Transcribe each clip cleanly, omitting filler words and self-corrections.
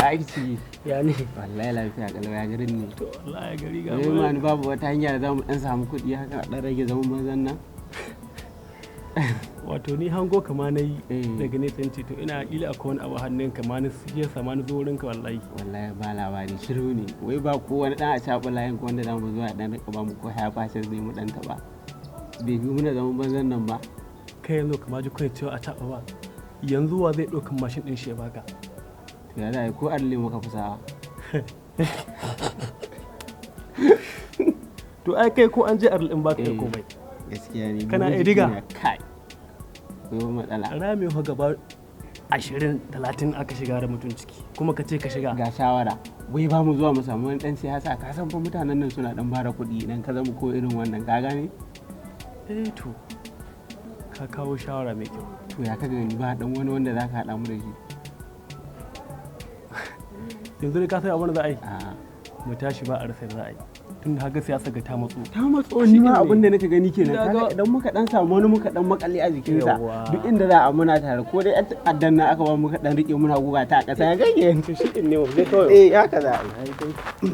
aiki ya ne wallahi lafiya kalau ya garin ne to wallahi gari ga ma ni babu wata hanya da zamu dan samu kuɗi haka dan rage zaman banzan nan wato ni hango kama na yi daga ne tsanci to ina ila akwai wani abu hannun kama na siya sama na zo wurinka wallahi ba labari shiru ne wai ba ko wani dan a caɓa layin ko wanda za mu zuwa dan rika ba mu ko haya fashin zai mu dan taɓa bai bi muna zaman banzan nan ba kai yanzu kama ji kawai cewa a caɓa ba yanzu wa zai ɗaukan mashin ɗin shi ya baka to ya za ko arle muka fusawa to ai kai ko an je arlin baka da komai gaskiya ne kana diga kai akwai matsala rami ho gaba 20-30 aka shiga da mutum ciki kuma ka ce ka shiga ga shawara wai ba mu zuwa mu samu wani dan siyasa ka san fa mutanen nan suna dan bara kuɗi idan ka zama ko irin wannan ka gane to ka kawo shawara mai kyau to ya kaga ni ba dan wani wanda zaka hada mu da shi yanzu ne ka sai abin da za a yi mu tashi ba a rasa za a yi tun da haka siyasa ga ta matso ni ma abin da nake gani kenan kaga idan muka dan samu wani muka dan makalle a jikinsa duk inda za a muna tare ko dai addan na aka ba muka dan rike muna guga ta a ƙasa ya gage to shi din ne mu zai kawai haka za a yi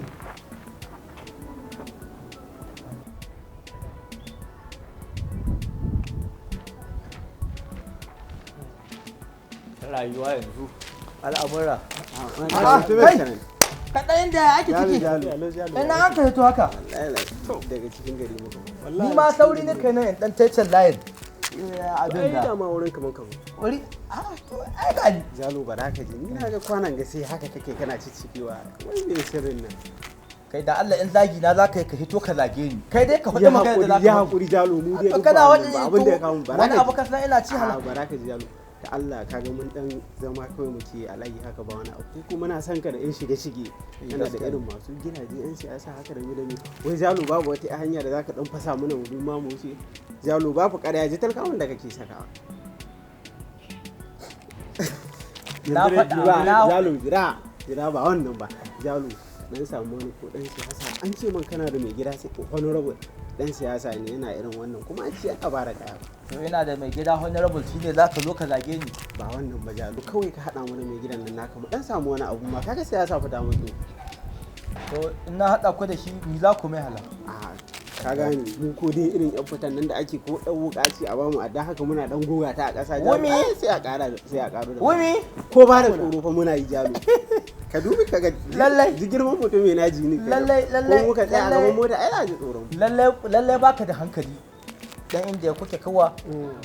rayuwa yanzu al'amura kaɗayin da ake ciki ina an ka hito haka daga cikin gari muka ni ma sauri ne kai nan dan tecen layin abin da ma wurin kaman wuri to ai ga jalo ba da ka ji ni na ga kwanan ga sai haka kake kana ciccibewa wai me sirrin nan kai da Allah in zagi na zaka yi ka hito ka zage ni kai dai ka faɗi magana da zaka ya hakuri jalo mu dai kana wani abin da ya kawo baraka wani abu ka san ina ci hala baraka ji jalo da Allah kaga mun dan zama kawai muke alayi haka ba wani abu kuma muna son ka da yan shige yana da irin masu gidaje yan siyasa haka da mu da mu wai jalo babu wata hanya da zaka dan fasa mana mu ma mu wuce jalo babu ƙarya ji talkawan da kake sakawa na faɗa na jalo jira ba wannan ba jalo dan samu wani ko dan siyasa an ce man kana da mai gida sai honorable dan siyasa ne yana irin wannan kuma an ce aka bara kaya to yana da mai gida honorable shine zaka zo ka zage ni ba wannan ba jalo kawai ka hada mu da mai gidan nan naka mu dan samu wani abu ma kaga siyasa fa da mutu to in na hada ku da shi ni za ku mai hala ka gane mu ko dai irin yan fitan nan da ake ko dan wukaci a bamu adda haka muna dan goga ta a ƙasa wumi sai a ƙaro da wumi ko ba da tsoro fa muna yi jalo ka dubi ka ga lallai ji girman mutum mai naji ni lallai ko muka tsaya a gaban mota ai na ji tsoron lallai baka da hankali dan inda kuke kawa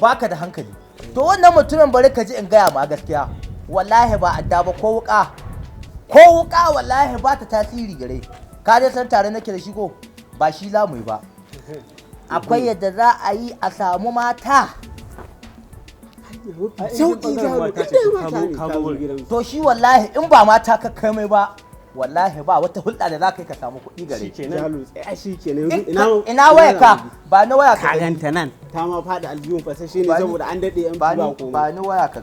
baka da hankali to wannan mutumin bari ka ji in gaya ma gaskiya wallahi ba adda ba ko wuka wallahi ba ta tasiri gare ka dai san tare nake da shi ko ba shi za mu yi ba akwai yadda za a yi a samu mata to shi wallahi in ba mata ka kai mai ba wallahi ba wata hulɗa da za ka yi ka samu kuɗi gare shi kenan ina waya ka ba na waya ka ganta nan ta ma fada aljihun fasashe ne saboda an daɗe yan ba komai ba ni waya ka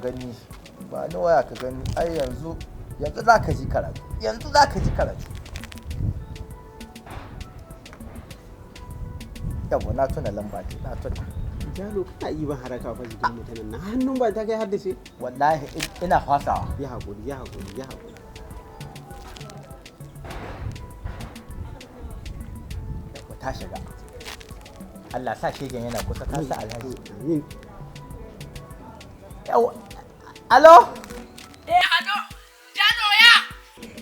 gani ai yanzu za ka ji karatu yawa na tuna lamba ce na tuna jalo kana yi ban haraka fa jikin mutanen nan hannun ba ta kai haddace wallahi ina fasawa ya hakuri yawa ta shiga Allah sa shegen yana kusa ka sa alhaji amin yawa alo alo jalo ya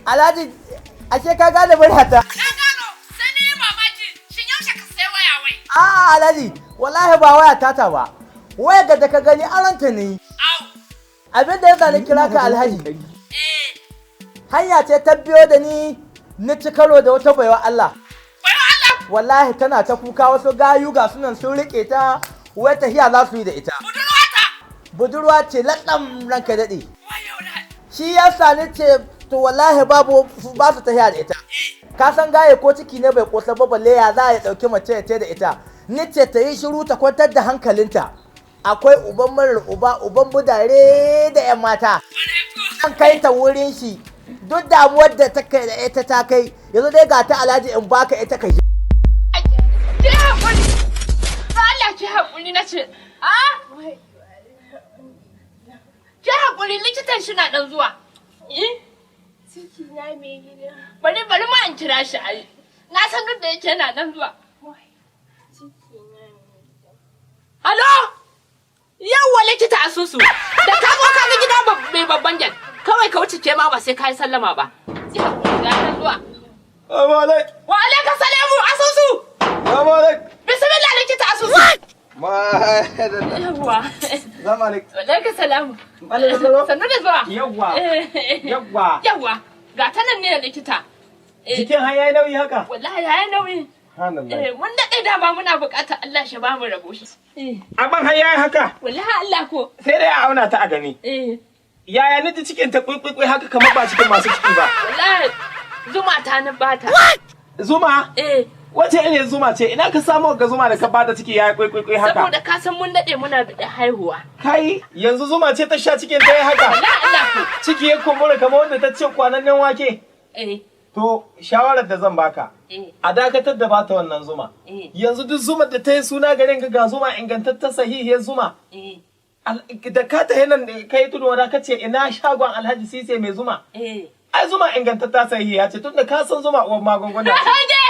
alhaji ashe ka gane muryata alhaji wallahi ba waya tata ba waya ga da ka gani aranta ne abin da yasa ni kira ka alhaji hanya ce ta biyo da ni ci karo da wata baiwa Allah wallahi tana ta kuka wasu gayu ga sunan sun rike ta wai tahiya za su yi da ita budurwa ce laɗan ranka daɗe shi yasa ni ce to wallahi ba su tahiya da ita ka san gaye ko ciki ne bai kosa ba balle ya za ya dauki mace ce da ita nice ta yi shiru ta kwantar da hankalinta akwai uban marar uban budare da yan mata an kai ta wurin shi duk damuwar da ta kai da ita ta kai yanzu dai ga ta alhaji in baka ita ka ji ki hakuri Allah ki hakuri nace ki hakuri likitan shi na dan zuwa Ciki na mai gida. Bari ma in kira shi ai. Na san da yake yana nan zuwa. Ciki na mai gida. Halo? Yawwa likita asusu. Da ka zo ka ga gida mai babban jan. Kawai ka wuce ke ma ba sai ka yi sallama ba. Ga nan zuwa. Amalek. Wa alaika salamu asusu. Amalek. Bismillah likita asusu. Yawwa. Amalek. Alaika salamu. Sannu da zuwa. Yawwa. Ga ta nan ne likita. Jikin har yayi nauyi haka? Wallahi yayi nauyi. Mun daɗe dama muna buƙatar Allah shi ba mu rabo shi. Abin har yayi haka? Wallahi Allah ko. Sai dai a auna ta a gani. Yaya ni cikin ta kwaikwaikwai haka kamar ba cikin masu ciki ba? Wallahi zuma ta ni bata. Zuma? Wace irin zuma ce? Ina ka samu ga zuma da ka bata ciki yayi kwaikwaikwai haka? Saboda ka san mun daɗe muna da haihuwa. Kai, yanzu zuma ce ta sha cikin ta yi haka? Wallahi Allah ko. Ciki ya kumbura kamar wanda ta ce kwanannen wake? To, shawarar da zan baka, a dakatar da bata wannan zuma. Yanzu duk zumar da ta yi suna garin ga zuma ingantattar sahihiyar zuma. Da ka ta nan ka yi tudu wadda ka ce ina shagon Alhaji Sise mai zuma. Ai zuma ingantatta sahihiya ce tun da ka san zuma uwan magunguna ce.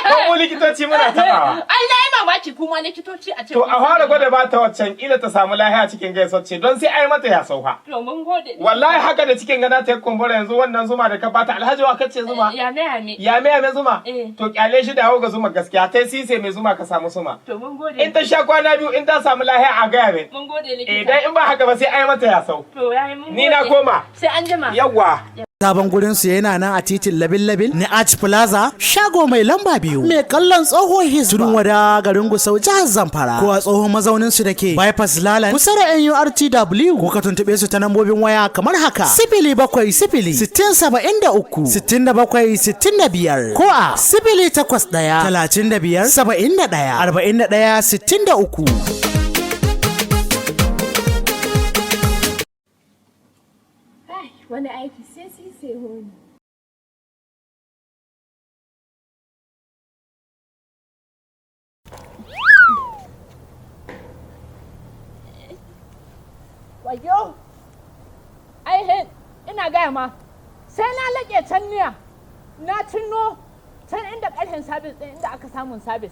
Ko mu likitoci muna tabawa. Allah ya mamaki kuma likitoci a ce. To a fara gwada bata waccan kila ta samu lahiya cikin gaisacce don sai ai mata ya sauka. To mun gode. Wallahi haka da cikin gana ta yi kumbura yanzu wannan zuma da ka bata Alhaji wa kace zuma. Yame zuma. To kyale shi dawo ga zuma gaskiya tai Sise mai zuma ka samu zuma. To mun gode. In ta sha kwana biyu in ta samu lahiya a gaya min. Mun gode likita. Dan in ba haka ba sai ai mata ya sau. To yayi mun gode. Ni na koma. Sai an jima. Yawwa. Sabon gurin su yana nan a titin Labil na Arch Plaza, shago mai lamba 2, mai kallon tsohon Hisba, tudun wada garin Gusau jihar Zamfara, ko a tsohon mazaunin su dake bypass Lalan kusa da NURTW, ko ka tuntube su ta nambobin waya kamar haka: 0700 6073 6765 ko a 081 35 71 41 63. Wani aiki sai Sise honi. Wayo! Ai ina gaya ma, sai na laƙe can niya, na cinno can inda ƙarfen sabis ɗin inda aka samun sabis.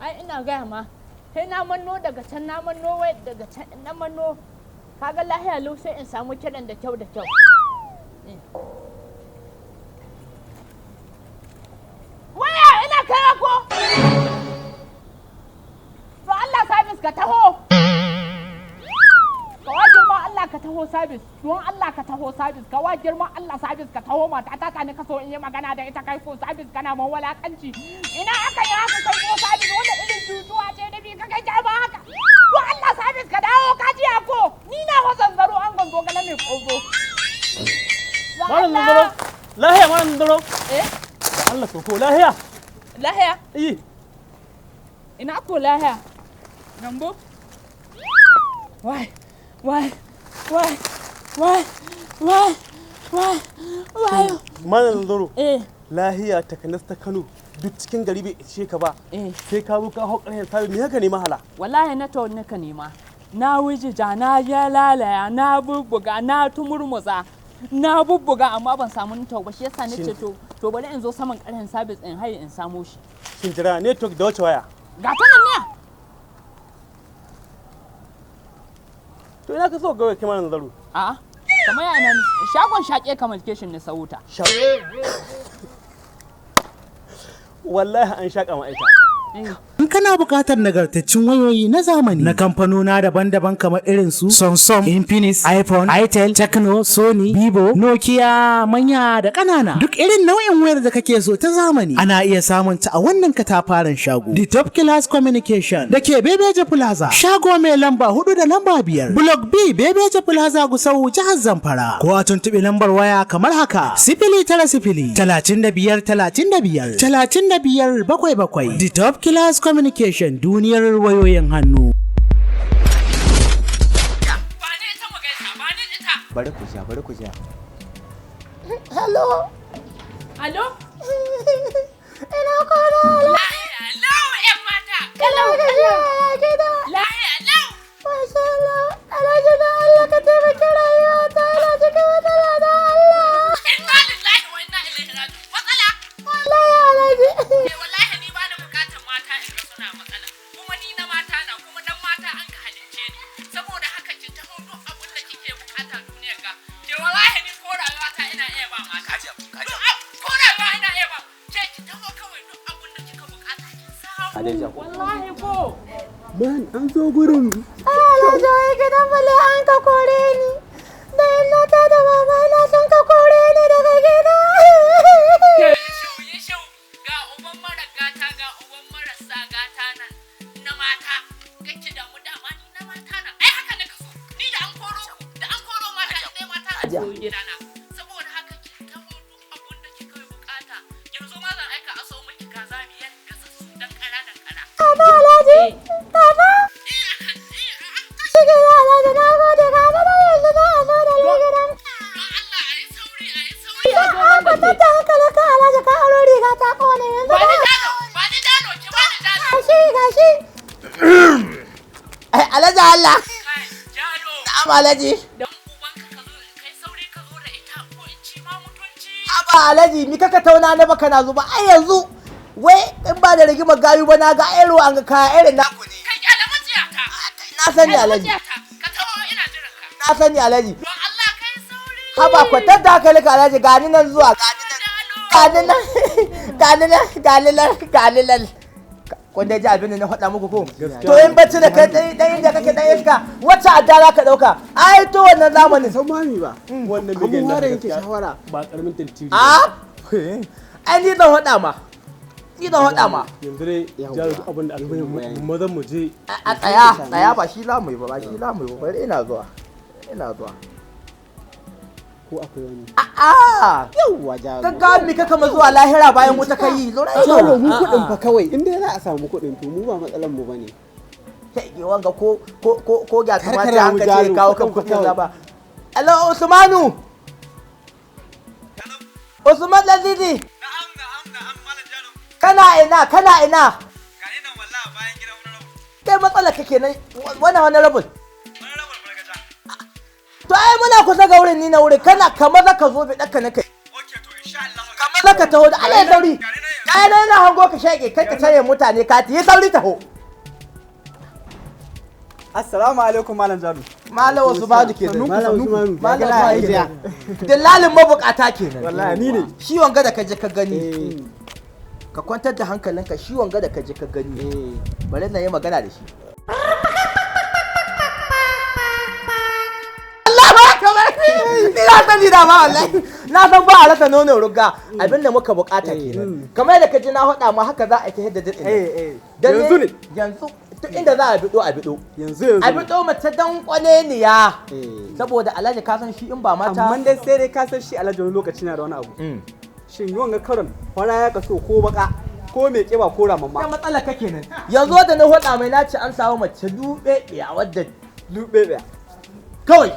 Ai ina gaya ma, sai na manno daga can na manno wai daga can na manno. Kaga lahiya lau sai in samu kiran da kyau. Waya ina kira ko? To Allah sabis ka taho. Kawa girma Allah ka taho sabis. Don Allah ka taho sabis. Kawa girma Allah sabis ka taho mata ta ne kaso in yi magana da ita kai ko sabis kana man walakanci. Ina aka yi haka kai ko sabis wanda irin tutuwa ce da bi ka kai ba haka. To Allah sabis ka dawo ka ji ko. Ni na hosan zaro an gongo gala mai kogo. Malam Zaro. Lahiya malam Zaro. Allah to ko lahiya. Lahiya? Ina ko lahiya? Gambo? Wai. Malam Zaro. Lahiya takanas ta Kano duk cikin gari bai ishe ka ba. Sai ka zo ka hau ƙarhen sabi me haka ne mahala? Wallahi na to ne ka nema. Na wujija na ya lalaya na bubbuga na tumurmuza na bubbuga amma ban samu network ba shi yasa nace to bari in zo saman ƙarhen service din hayi in samu shi. Shin jira network da wace waya? Ga ta nan ne. To ina ka so ga kai malam Zaro? A'a. Kamar yana shagon shaƙe communication ne sauta. Wallahi an shaƙa ma ita. In kana buƙatar nagartaccen wayoyi na zamani na kamfanona daban-daban kamar irin su Samsung, Infinix, iPhone, Itel, Tecno, Sony, Vivo, Nokia, manya da ƙanana. Duk irin nau'in wayar da kake so ta zamani ana iya samun ta a wannan katafaren shago. The Top Class Communication da ke Bebeje Plaza. Shago mai lamba 4 da lamba 5. Block B Bebeje Plaza Gusau jihar Zamfara. Ko a tuntuɓi lambar waya kamar haka: 090 35 35 35 77. The Top Class Communication duniyar wayoyin hannu. Bari ku sha. Hello. Ina kwana. Lahiya lau ƴan mata. Kalau. Lahiya lau. Masha Allah. Alhaji na Allah ka taimaki rayuwa ta. Ina cikin wata mata in ga suna matsala kuma ni na mata na kuma dan mata an ka halince ni saboda haka ki taho duk abin da kike bukata duniyar ga ke wallahi ni ko rayuwa ta ina iya ba mata ko rayuwa ina iya ba ke ki taho kawai duk abin da kika bukata kin samu wallahi ko man an zo gurin Alhaji wai gidan bale an ka kore ni da innata da mama na sun ka kore ni daga gida. Yishau ga uban mara gata ga uban marasa gata nan na mata kake da mu dama ni na mata na ai haka ne kaso ni da an koro mata dai mata a cikin gidana saboda haka ki taho duk abun da kika yi bukata yanzu ma zan aika a so miki kaza biyar gasassu dan kara Baba Alhaji baba shige ya Alhaji na gode ka baba yanzu za a zo da ni gidan ka ta hankali ka Alhaji ka aro riga ta kone yanzu ba ni dano ki ba ni dano gashi Alhaji Allah kai jalo na'am Alhaji dan ubanka ka zo kai sauri ka zo da ita ko in ci ma mutunci Aba Alhaji ni kaka tauna na baka na zuba ai yanzu wai in ba da rigimar gayu ba na ga ero an ga kaya irin naku ne kai kyala matsiyata na sani Alhaji ka taho ina jiran ka na sani Alhaji don Allah kai sauri haba kwatar da hankali ka Alhaji gani nan zuwa gani nan kun dai ji abin da na faɗa muku ko to in bacci da kai dan inda kake dan iska wacce adda za ka ɗauka ai to wannan zamanin san mami ba wannan abun bigen ware da yake shawara ba karamin tantiri ai ni zan faɗa ma yanzu dai jaro duk abin da aka yi mazan mu je a tsaya ba shi lamu ba bari ina zuwa ko akwai wani a'a yawwa jalo gaggawa mi kaka ma zuwa lahira bayan wuta kai jalo mu kuɗin fa kawai in dai za a samu kuɗin to mu ba matsalan mu bane kai wanga ko ga kamata Karkara mu haka ce jalo, kawo kan kuɗin fa kuɗin kawai. zaba hello Usmanu Usman Lazidi na'am malam jalo kana ina ga ina wallahi bayan gidan wani rabu kai matsala kake nan wani rabul wani rabu barkaja to ai muna kusa ga wurin ni na wurin kana kamar zaka zo bi daka na kai okay to insha Allah kamar zaka taho da Allah ya sauri kai nan na hango ka shege kai ka tare mutane ka yi sauri taho Assalamu alaikum Malam Jadu. Malam Usmanu kenan malam Usmanu Malam gana Usmanu ajiya dillalin mabukata kenan Wallahi ni ne. shi wanga da ka je ka gani ka kwantar da hankalinka shi wanga da ka je ka gani bari na yi magana da shi Allah ba kamar ni na sani da ma wallahi na san ba a rasa nono ruga abinda muka bukata kenan kamar da ka ji na faɗa ma haka za a yi hidda din Yanzu ne. yanzu duk inda za a bido Yanzu. a bido mace dan kwaneniya saboda Alhaji ka san shi in ba mata Amma dai sai dai ka san shi Alhaji wani lokaci na da wani abu. Shin yi wanga karon fara ya kaso ko baka ko mai kiba ko ya ramamma. matsala kake nan yanzu da na faɗa mai nace an samu mace dube ya wadda Lube kawai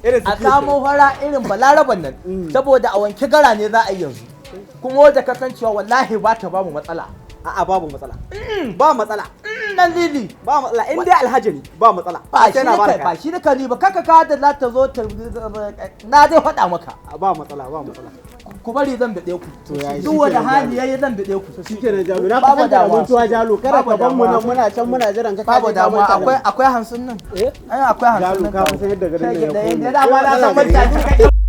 irin su a samu fara irin balaraban nan saboda a wanke gara ne za a yi yanzu kuma wadda kasancewa wallahi ba ta bamu matsala A'a babu matsala. Ba matsala. dan lili Ba matsala in dai Alhaji ne ba matsala. ba shi Sai na da bada kai ba kaya. shi da kani ba kaka ka da za ta zo ta na dai faɗa maka Ba matsala ba matsala. ku bari zan bide ku yayi, duk wanda shikenan, hali yayi zan bide ku shikenan jalo na Babu fatan da damuwa. mutuwa jalo kada Babu ka ban mu damuwa. nan muna can muna jiran ka babu kaje ka damuwa manta da mu. akwai hansun nan ai akwai hansun jalo nan ka san yadda garin ne ya da koma da dama na san manta